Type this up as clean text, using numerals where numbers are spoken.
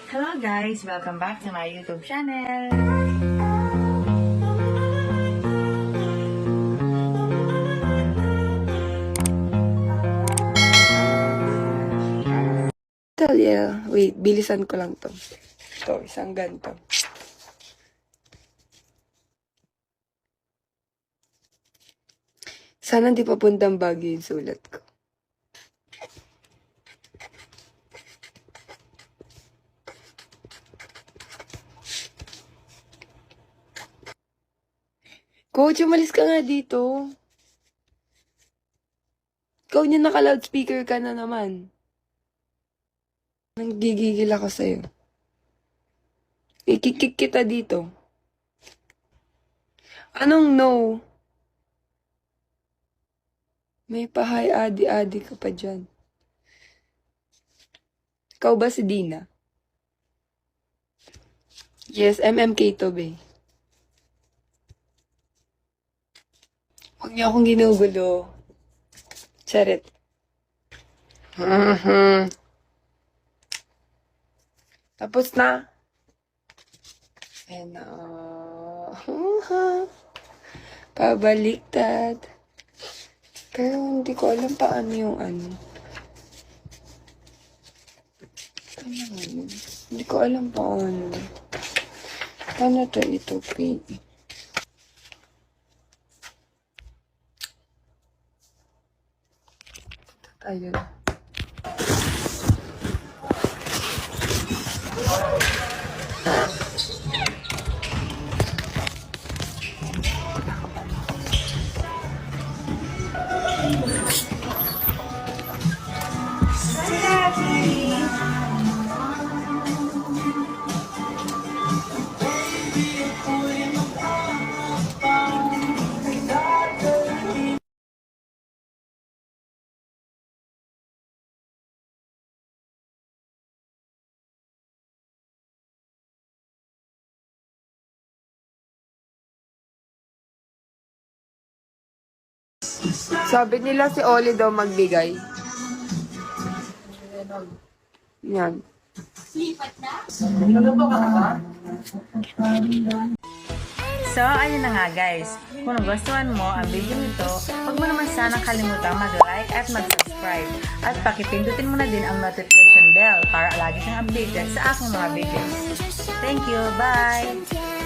Hello guys! Welcome back to my YouTube channel! Talia, wait, bilisan ko lang to. Ito, isang ganito. Sana di papuntang Baguio yung sulat ko. Coach, umalis ka nga dito. Ikaw niya naka-loudspeaker ka na naman. Nanggigigil ako sa'yo. Ikikik kita dito. Anong no? May pahay adi-adi ka pa dyan. Ikaw ba si Dina? Yes, MMK to, be. Huwag niyo akong ginugulo. Charit. Tapos na. And, pabaliktad. Pero hindi ko alam paano yung ano. Hindi ko alam paano. Paano to ito, P? Ayun. Sabi nila si Oli daw magbigay. Yan. So, ayun na nga guys. Kung nagustuhan mo ang video nito, huwag mo naman sanang kalimutang mag-like at mag-subscribe. At pakipindutin mo na din ang notification bell para lagi kang updated sa aking mga videos. Thank you! Bye!